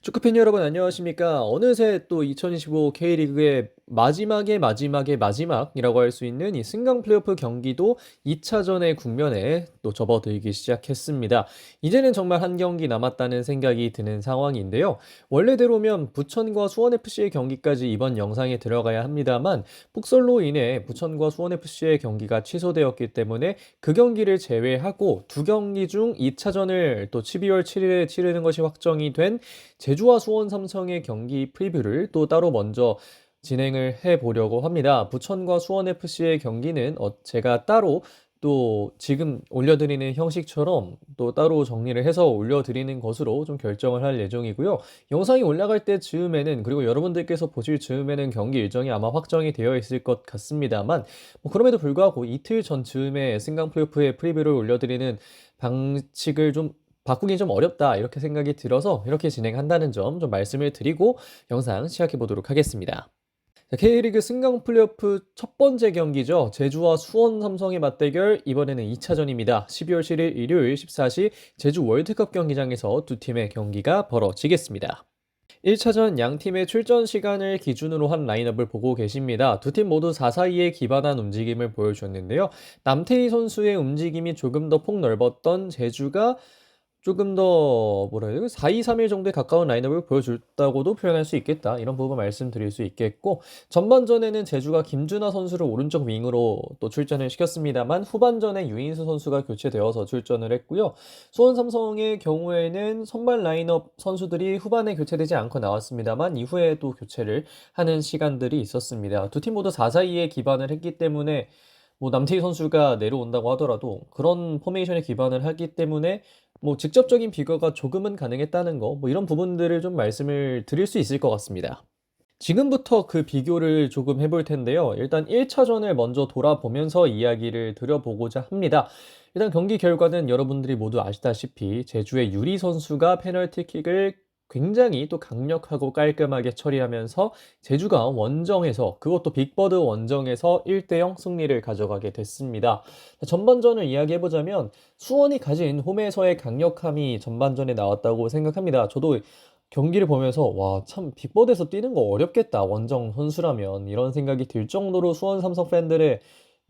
축구팬 여러분 안녕하십니까? 어느새 또 2025 K리그의 마지막의 마지막의 마지막이라고 할 수 있는 이 승강 플레이오프 경기도 2차전의 국면에 또 접어들기 시작했습니다. 이제는 정말 한 경기 남았다는 생각이 드는 상황인데요. 원래대로면 부천과 수원FC의 경기까지 이번 영상에 들어가야 합니다만 폭설로 인해 부천과 수원FC의 경기가 취소되었기 때문에 그 경기를 제외하고 두 경기 중 2차전을 또 12월 7일에 치르는 것이 확정이 된 제주와 수원 삼성의 경기 프리뷰를 또 따로 먼저 진행을 해 보려고 합니다. 부천과 수원 FC의 경기는 제가 따로 또 지금 올려드리는 형식처럼 또 따로 정리를 해서 올려드리는 것으로 좀 결정을 할 예정이고요. 영상이 올라갈 때 즈음에는 그리고 여러분들께서 보실 즈음에는 경기 일정이 아마 확정이 되어 있을 것 같습니다만 그럼에도 불구하고 이틀 전 즈음에 승강 플레이오프의 프리뷰를 올려드리는 방식을 좀 바꾸기 좀 어렵다 이렇게 생각이 들어서 이렇게 진행한다는 점 좀 말씀을 드리고 영상 시작해 보도록 하겠습니다. 자, K리그 승강 플레이오프 첫 번째 경기죠. 제주와 수원 삼성의 맞대결 이번에는 2차전입니다. 12월 7일 일요일 14시 제주 월드컵 경기장에서 두 팀의 경기가 벌어지겠습니다. 1차전 양 팀의 출전 시간을 기준으로 한 라인업을 보고 계십니다. 두 팀 모두 4-4-2에 기반한 움직임을 보여줬는데요. 남태희 선수의 움직임이 조금 더 폭넓었던 제주가 조금 더 뭐라 해야 되나 4-2-3-1 정도에 가까운 라인업을 보여줬다고도 표현할 수 있겠다. 이런 부분 말씀드릴 수 있겠고 전반전에는 제주가 김준하 선수를 오른쪽 윙으로 또 출전을 시켰습니다만 후반전에 유인수 선수가 교체되어서 출전을 했고요. 수원 삼성의 경우에는 선발 라인업 선수들이 후반에 교체되지 않고 나왔습니다만 이후에 또 교체를 하는 시간들이 있었습니다. 두 팀 모두 4-4-2에 기반을 했기 때문에 남태희 선수가 내려온다고 하더라도 그런 포메이션에 기반을 하기 때문에 직접적인 비교가 조금은 가능했다는 거 이런 부분들을 좀 말씀을 드릴 수 있을 것 같습니다. 지금부터 그 비교를 조금 해볼 텐데요. 일단 1차전을 먼저 돌아보면서 이야기를 드려보고자 합니다. 일단 경기 결과는 여러분들이 모두 아시다시피 제주의 유리 선수가 페널티킥을 굉장히 또 강력하고 깔끔하게 처리하면서 제주가 원정에서 그것도 빅버드 원정에서 1대0 승리를 가져가게 됐습니다. 전반전을 이야기해보자면 수원이 가진 홈에서의 강력함이 전반전에 나왔다고 생각합니다. 저도 경기를 보면서 와, 참 빅보드에서 뛰는 거 어렵겠다. 원정 선수라면 이런 생각이 들 정도로 수원 삼성 팬들의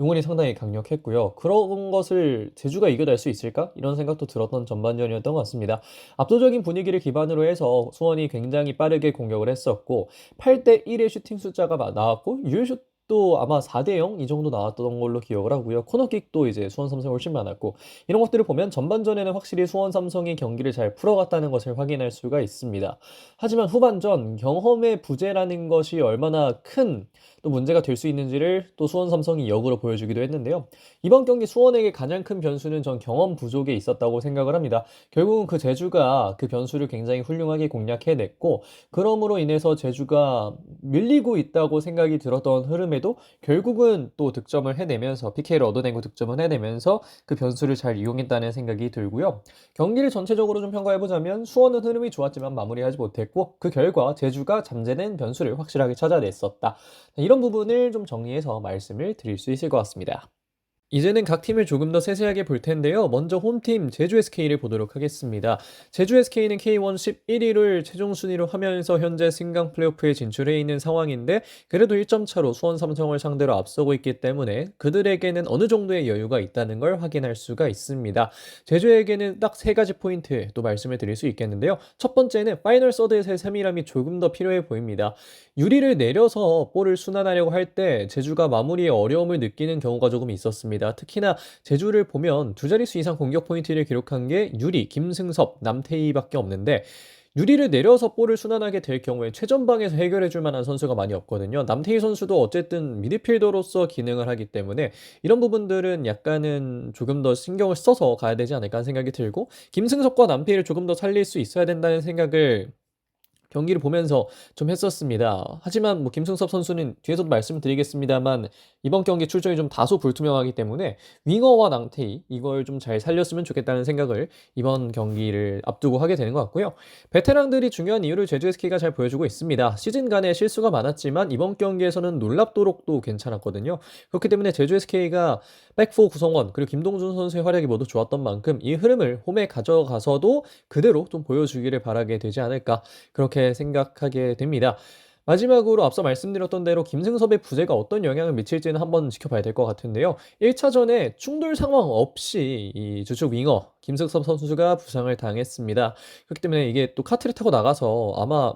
응원이 상당히 강력했고요. 그런 것을 제주가 이겨낼 수 있을까? 이런 생각도 들었던 전반전이었던 것 같습니다. 압도적인 분위기를 기반으로 해서 수원이 굉장히 빠르게 공격을 했었고 8대1의 슈팅 숫자가 나왔고 유효슛도 아마 4대0 이 정도 나왔던 걸로 기억을 하고요. 코너킥도 이제 수원 삼성이 훨씬 많았고 이런 것들을 보면 전반전에는 확실히 수원 삼성이 경기를 잘 풀어갔다는 것을 확인할 수가 있습니다. 하지만 후반전 경험의 부재라는 것이 얼마나 큰 또 문제가 될 수 있는지를 또 수원 삼성이 역으로 보여주기도 했는데요. 이번 경기 수원에게 가장 큰 변수는 전 경험 부족에 있었다고 생각을 합니다. 결국은 그 제주가 그 변수를 굉장히 훌륭하게 공략해냈고 그럼으로 인해서 제주가 밀리고 있다고 생각이 들었던 흐름에도 결국은 또 득점을 해내면서 PK를 얻어내고 득점을 해내면서 그 변수를 잘 이용했다는 생각이 들고요. 경기를 전체적으로 좀 평가해보자면 수원은 흐름이 좋았지만 마무리하지 못했고 그 결과 제주가 잠재된 변수를 확실하게 찾아냈었다. 이런 부분을 좀 정리해서 말씀을 드릴 수 있을 것 같습니다. 이제는 각 팀을 조금 더 세세하게 볼 텐데요. 먼저 홈팀 제주 SK를 보도록 하겠습니다. 제주 SK는 K1 11위를 최종 순위로 하면서 현재 승강 플레이오프에 진출해 있는 상황인데 그래도 1점 차로 수원 삼성을 상대로 앞서고 있기 때문에 그들에게는 어느 정도의 여유가 있다는 걸 확인할 수가 있습니다. 제주에게는 딱 세 가지 포인트 또 말씀을 드릴 수 있겠는데요. 첫 번째는 파이널 서드에서의 세밀함이 조금 더 필요해 보입니다. 유리를 내려서 볼을 순환하려고 할 때 제주가 마무리에 어려움을 느끼는 경우가 조금 있었습니다. 특히나 제주를 보면 두 자릿수 이상 공격 포인트를 기록한 게 유리, 김승섭, 남태희밖에 없는데 유리를 내려서 볼을 순환하게 될 경우에 최전방에서 해결해 줄 만한 선수가 많이 없거든요. 남태희 선수도 어쨌든 미드필더로서 기능을 하기 때문에 이런 부분들은 약간은 조금 더 신경을 써서 가야 되지 않을까 하는 생각이 들고 김승섭과 남태희를 조금 더 살릴 수 있어야 된다는 생각을 경기를 보면서 좀 했었습니다. 하지만 뭐 김승섭 선수는 뒤에서도 말씀드리겠습니다만 이번 경기 출전이 좀 다소 불투명하기 때문에 윙어와 낭테이 이걸 좀 잘 살렸으면 좋겠다는 생각을 이번 경기를 앞두고 하게 되는 것 같고요. 베테랑들이 중요한 이유를 제주 SK가 잘 보여주고 있습니다. 시즌 간에 실수가 많았지만 이번 경기에서는 놀랍도록 또 괜찮았거든요. 그렇기 때문에 제주 SK가 백포 구성원 그리고 김동준 선수의 활약이 모두 좋았던 만큼 이 흐름을 홈에 가져가서도 그대로 좀 보여주기를 바라게 되지 않을까 그렇게 생각하게 됩니다. 마지막으로 앞서 말씀드렸던 대로 김승섭의 부재가 어떤 영향을 미칠지는 한번 지켜봐야 될 것 같은데요. 1차전에 충돌 상황 없이 이 주축 윙어 김승섭 선수가 부상을 당했습니다. 그렇기 때문에 이게 또 카트를 타고 나가서 아마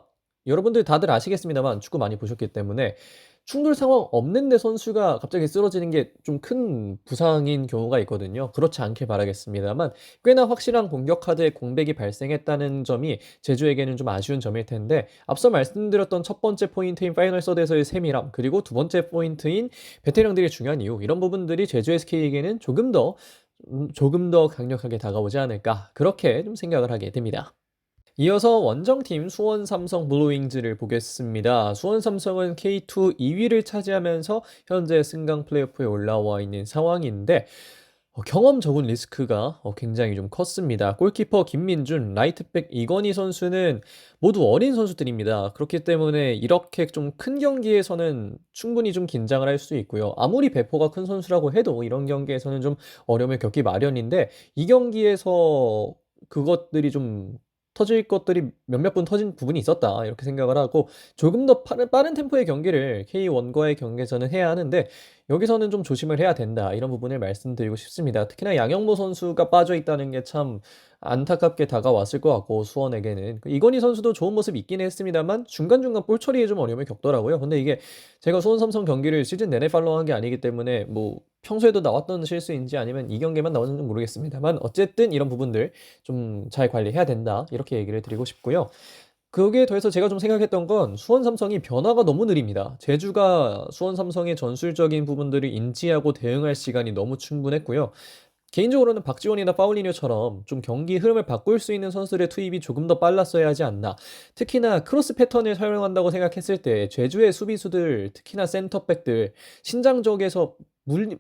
여러분들 다들 아시겠습니다만 축구 많이 보셨기 때문에 충돌 상황 없는데 선수가 갑자기 쓰러지는 게 좀 큰 부상인 경우가 있거든요. 그렇지 않길 바라겠습니다만 꽤나 확실한 공격 카드에 공백이 발생했다는 점이 제주에게는 좀 아쉬운 점일 텐데 앞서 말씀드렸던 첫 번째 포인트인 파이널 서드에서의 세밀함 그리고 두 번째 포인트인 베테랑들이 중요한 이유 이런 부분들이 제주 SK에게는 조금 더 강력하게 다가오지 않을까 그렇게 좀 생각을 하게 됩니다. 이어서 원정팀 수원 삼성 블루윙즈를 보겠습니다. 수원 삼성은 K2 2위를 차지하면서 현재 승강 플레이오프에 올라와 있는 상황인데 경험 적은 리스크가 굉장히 좀 컸습니다. 골키퍼 김민준, 라이트백 이건희 선수는 모두 어린 선수들입니다. 그렇기 때문에 이렇게 좀 큰 경기에서는 충분히 좀 긴장을 할 수 있고요. 아무리 배포가 큰 선수라고 해도 이런 경기에서는 좀 어려움을 겪기 마련인데 이 경기에서 그것들이 좀 터질 것들이 몇몇 분 터진 부분이 있었다 이렇게 생각을 하고 조금 더 빠른 템포의 경기를 K1과의 경기에서는 해야 하는데 여기서는 좀 조심을 해야 된다 이런 부분을 말씀드리고 싶습니다. 특히나 양영모 선수가 빠져 있다는 게 참 안타깝게 다가왔을 것 같고 수원에게는 이건희 선수도 좋은 모습이 있긴 했습니다만 중간중간 볼 처리에 좀 어려움을 겪더라고요. 근데 이게 제가 수원 삼성 경기를 시즌 내내 팔로우한 게 아니기 때문에 뭐 평소에도 나왔던 실수인지 아니면 이 경기만 나왔는지 모르겠습니다만 어쨌든 이런 부분들 좀 잘 관리해야 된다 이렇게 얘기를 드리고 싶고요. 거기에 더해서 제가 좀 생각했던 건 수원 삼성이 변화가 너무 느립니다. 제주가 수원 삼성의 전술적인 부분들을 인지하고 대응할 시간이 너무 충분했고요. 개인적으로는 박지원이나 파울리뉴처럼 좀 경기 흐름을 바꿀 수 있는 선수들의 투입이 조금 더 빨랐어야 하지 않나. 특히나 크로스 패턴을 사용한다고 생각했을 때 제주의 수비수들, 특히나 센터백들 신장적에서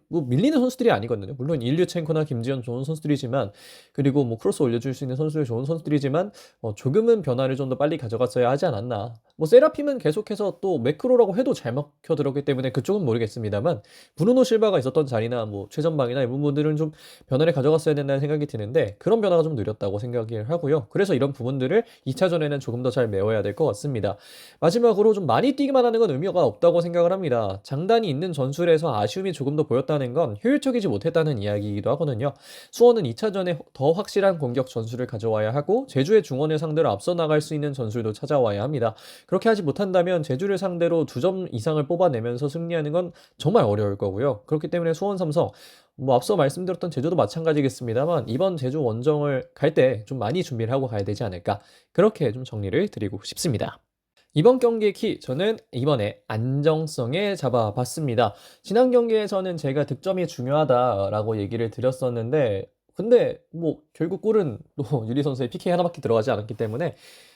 뭐 밀리는 선수들이 아니거든요. 물론 일류첸코나 김지현 좋은 선수들이지만 그리고 뭐 크로스 올려줄 수 있는 선수들 좋은 선수들이지만 조금은 변화를 좀 더 빨리 가져갔어야 하지 않았나. 뭐 세라핌은 계속해서 또 매크로라고 해도 잘 먹혀 들었기 때문에 그쪽은 모르겠습니다만 브루노 실바가 있었던 자리나 뭐 최전방이나 이 부분들은 좀 변화를 가져갔어야 된다는 생각이 드는데 그런 변화가 좀 느렸다고 생각을 하고요. 그래서 이런 부분들을 2차전에는 조금 더 잘 메워야 될 것 같습니다. 마지막으로 좀 많이 뛰기만 하는 건 의미가 없다고 생각을 합니다. 장단이 있는 전술에서 아쉬움이 조금 더 보였다는 건 효율적이지 못했다는 이야기이기도 하거든요. 수원은 2차전에 더 확실한 공격 전술을 가져와야 하고 제주의 중원을 상대로 앞서 나갈 수 있는 전술도 찾아와야 합니다. 그렇게 하지 못한다면 제주를 상대로 2점 이상을 뽑아내면서 승리하는 건 정말 어려울 거고요. 그렇기 때문에 수원 삼성 뭐 앞서 말씀드렸던 제주도 마찬가지겠습니다만 이번 제주 원정을 갈 때 좀 많이 준비를 하고 가야 되지 않을까 그렇게 좀 정리를 드리고 싶습니다. 이번 경기의 키 저는 이번에 안정성에 잡아봤습니다. 지난 경기에서는 제가 득점이 중요하다라고 얘기를 드렸었는데 근데 뭐 결국 골은 또 유리 선수의 PK 하나밖에 들어가지 않았기 때문에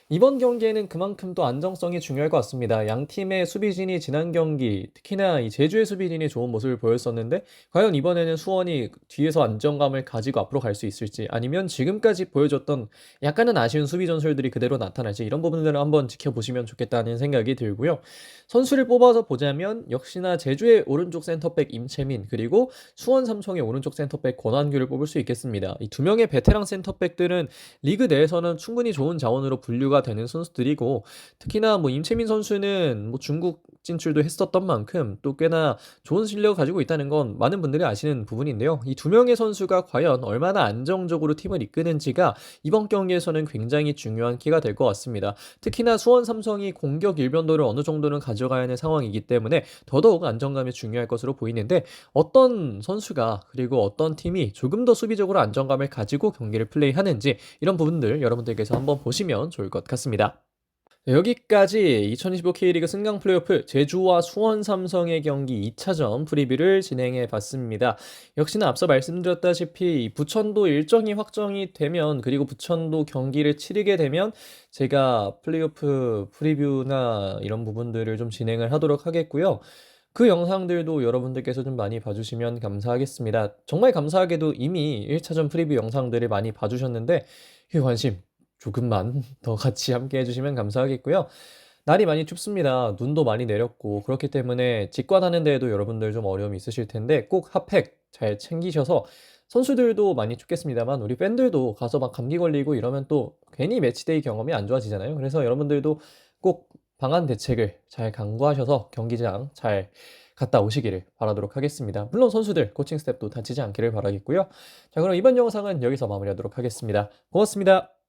이번 경기에는 그만큼 또 안정성이 중요할 것 같습니다. 양 팀의 수비진이 지난 경기, 특히나 이 제주의 수비진이 좋은 모습을 보였었는데 과연 이번에는 수원이 뒤에서 안정감을 가지고 앞으로 갈 수 있을지 아니면 지금까지 보여줬던 약간은 아쉬운 수비 전술들이 그대로 나타날지 이런 부분들을 한번 지켜보시면 좋겠다는 생각이 들고요. 선수를 뽑아서 보자면 역시나 제주의 오른쪽 센터백 임채민 그리고 수원 삼성의 오른쪽 센터백 권한규를 뽑을 수 있겠습니다. 이 두 명의 베테랑 센터백들은 리그 내에서는 충분히 좋은 자원으로 분류가 되는 선수들이고 특히나 뭐 임채민 선수는 뭐 중국 진출도 했었던 만큼 또 꽤나 좋은 실력을 가지고 있다는 건 많은 분들이 아시는 부분인데요. 이 두 명의 선수가 과연 얼마나 안정적으로 팀을 이끄는지가 이번 경기에서는 굉장히 중요한 키가 될 것 같습니다. 특히나 수원 삼성이 공격 일변도를 어느 정도는 가져가야 하는 상황이기 때문에 더더욱 안정감이 중요할 것으로 보이는데 어떤 선수가 그리고 어떤 팀이 조금 더 수비적으로 안정감을 가지고 경기를 플레이하는지 이런 부분들 여러분들께서 한번 보시면 좋을 것 같습니다. 네, 여기까지 2025 K리그 승강 플레이오프 제주와 수원 삼성의 경기 2차전 프리뷰를 진행해 봤습니다. 역시나 앞서 말씀드렸다시피 부천도 일정이 확정이 되면 그리고 부천도 경기를 치르게 되면 제가 플레이오프 프리뷰나 이런 부분들을 좀 진행을 하도록 하겠고요. 그 영상들도 여러분들께서 좀 많이 봐주시면 감사하겠습니다. 정말 감사하게도 이미 1차전 프리뷰 영상들을 많이 봐주셨는데 그 관심 조금만 더 같이 함께 해주시면 감사하겠고요. 날이 많이 춥습니다. 눈도 많이 내렸고 그렇기 때문에 직관하는 데에도 여러분들 좀 어려움이 있으실 텐데 꼭 핫팩 잘 챙기셔서 선수들도 많이 춥겠습니다만 우리 팬들도 가서 막 감기 걸리고 이러면 또 괜히 매치데이 경험이 안 좋아지잖아요. 그래서 여러분들도 꼭 방한 대책을 잘 강구하셔서 경기장 잘 갔다 오시기를 바라도록 하겠습니다. 물론 선수들, 코칭 스태프도 다치지 않기를 바라겠고요. 자, 그럼 이번 영상은 여기서 마무리하도록 하겠습니다. 고맙습니다.